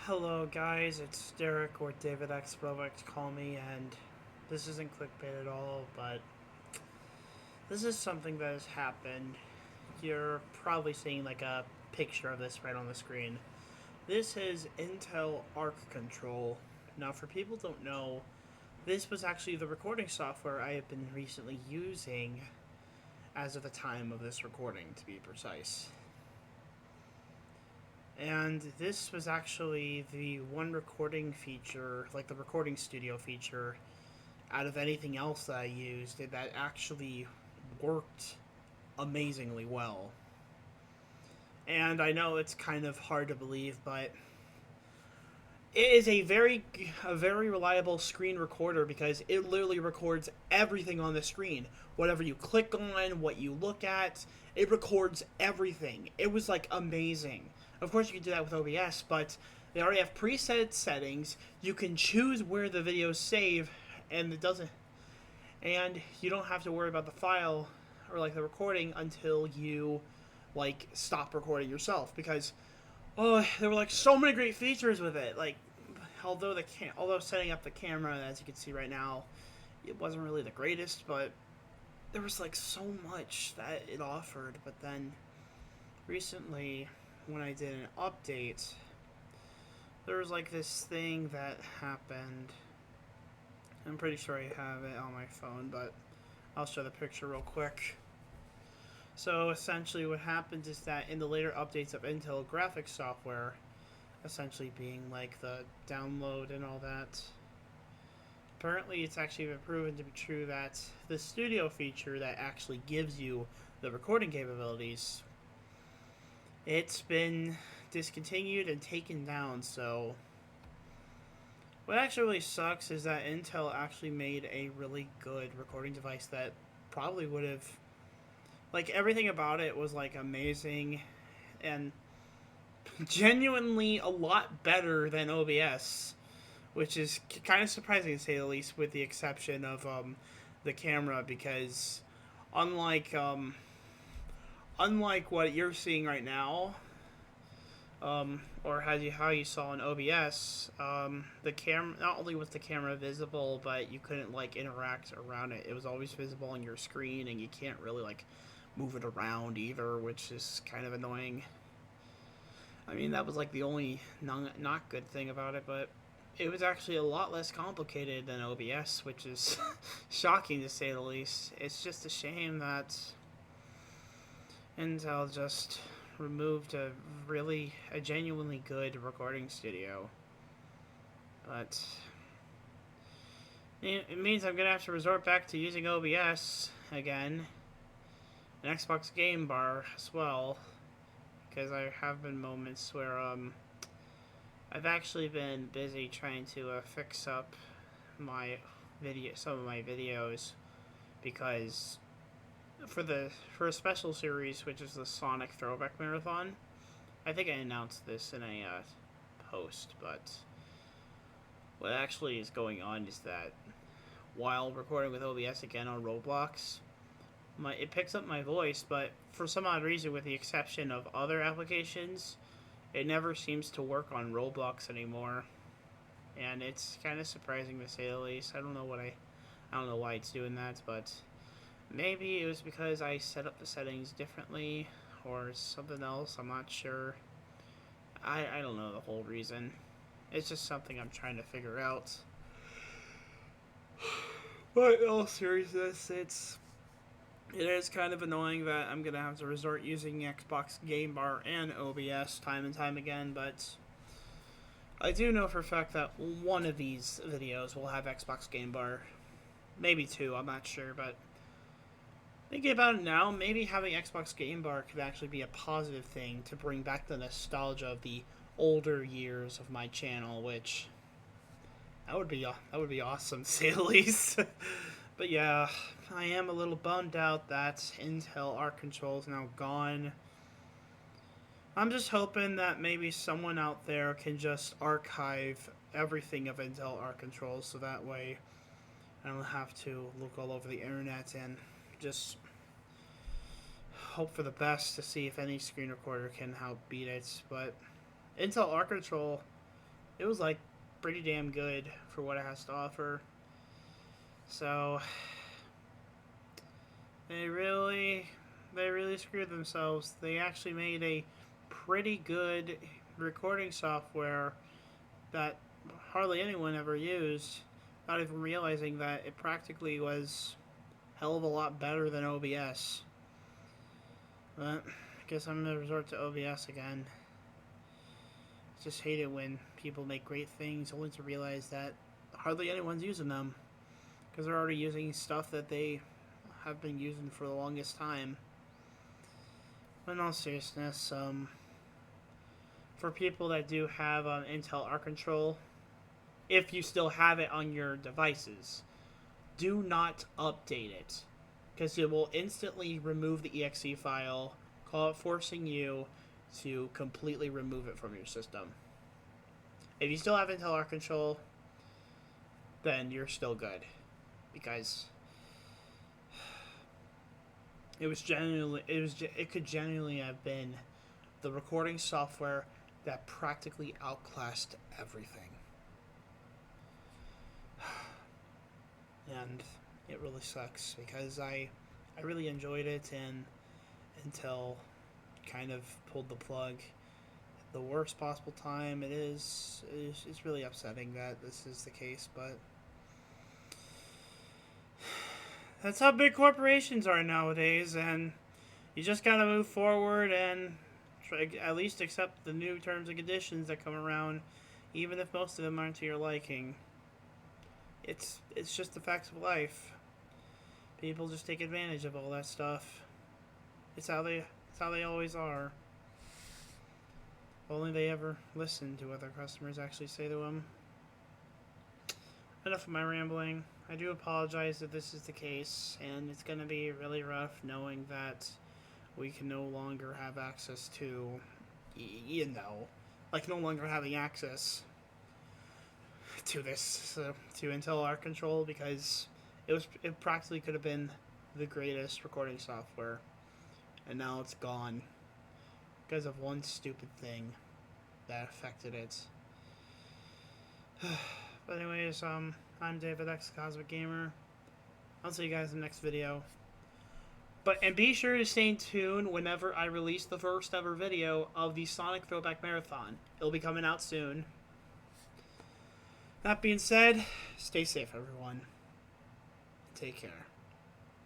Hello guys, it's Derek or David X X call me, and this isn't clickbait at all, but this is something that has happened. You're probably seeing like a picture of this right on the screen. This is Intel Arc Control. Now, for people who don't know, this was actually the recording software I have been recently using as of the time of this recording, to be precise. And this was actually the one recording feature, like the recording studio feature, out of anything else that I used that actually worked amazingly well. And I know it's kind of hard to believe, but it is a very reliable screen recorder because it literally records everything on the screen. Whatever you click on, what you look at, it records everything. It was like amazing. Of course, you can do that with OBS, but they already have preset settings. You can choose where the videos save, and it doesn't. And you don't have to worry about the file or like the recording until you like stop recording yourself because there were like so many great features with it. Like although setting up the camera, as you can see right now, it wasn't really the greatest, but there was like so much that it offered. But then recently, when I did an update, there was like this thing that happened. I'm pretty sure I have it on my phone, but I'll show the picture real quick. So essentially what happens is that in the later updates of Intel graphics software, essentially being like the download and all that, apparently it's actually been proven to be true that the studio feature that actually gives you the recording capabilities, it's been discontinued and taken down. So what actually really sucks is that Intel actually made a really good recording device that probably would have, like, everything about it was like amazing and genuinely a lot better than OBS, which is kind of surprising to say the least, with the exception of the camera, because unlike unlike what you're seeing right now, or how you saw in OBS, the camera, not only was the camera visible, but you couldn't like interact around it. It was always visible on your screen, and you can't really like move it around either, which is kind of annoying. I mean, that was like the only not good thing about it, but it was actually a lot less complicated than OBS, which is shocking to say the least. It's just a shame that Intel just removed a genuinely good recording studio. But it means I'm gonna have to resort back to using OBS again, an Xbox Game Bar as well, because there have been moments where I've actually been busy trying to fix up some of my videos, because for a special series, which is the Sonic Throwback Marathon. I think I announced this in a post, but what actually is going on is that while recording with OBS again on Roblox, it picks up my voice, but for some odd reason, with the exception of other applications, it never seems to work on Roblox anymore, and it's kind of surprising to say the least. I don't know why it's doing that, but maybe it was because I set up the settings differently or something else. I'm not sure. I don't know the whole reason. It's just something I'm trying to figure out. But in all seriousness, it is kind of annoying that I'm gonna have to resort using Xbox Game Bar and OBS time and time again, but I do know for a fact that one of these videos will have Xbox Game Bar. Maybe two, I'm not sure, but thinking about it now, maybe having Xbox Game Bar could actually be a positive thing to bring back the nostalgia of the older years of my channel, which that would be awesome to say the least. But yeah, I am a little bummed out that Intel Arc Control is now gone. I'm just hoping that maybe someone out there can just archive everything of Intel Arc Control, so that way I don't have to look all over the internet and just hope for the best to see if any screen recorder can help beat it. But Intel Arc Control it was like pretty damn good for what it has to offer. So they really screwed themselves. They actually made a pretty good recording software that hardly anyone ever used, not even realizing that it practically was a hell of a lot better than OBS. But I guess I'm gonna resort to OBS again. I just hate it when people make great things only to realize that hardly anyone's using them, because they're already using stuff that they have been using for the longest time. But in all seriousness, for people that do have intelarc control, if you still have it on your devices, do not update it, because it will instantly remove the exe file, forcing you to completely remove it from your system. If you still have intelarc control, then you're still good, because it could genuinely have been the recording software that practically outclassed everything. And it really sucks, because I really enjoyed it, and until kind of pulled the plug at the worst possible time. It's really upsetting that this is the case, but that's how big corporations are nowadays, and you just gotta move forward and at least accept the new terms and conditions that come around, even if most of them aren't to your liking. It's just the facts of life. People just take advantage of all that stuff. It's how they always are. If only they ever listen to what their customers actually say to them. Enough of my rambling. I do apologize if this is the case, and it's going to be really rough knowing that we can no longer have access to, like no longer having access to this, to intelarc control, because it practically could have been the greatest recording software, and now it's gone because of one stupid thing that affected it. But anyways, I'm David X Cosmic Gamer. I'll see you guys in the next video. And be sure to stay tuned whenever I release the first ever video of the Sonic Throwback Marathon. It'll be coming out soon. That being said, stay safe, everyone. Take care.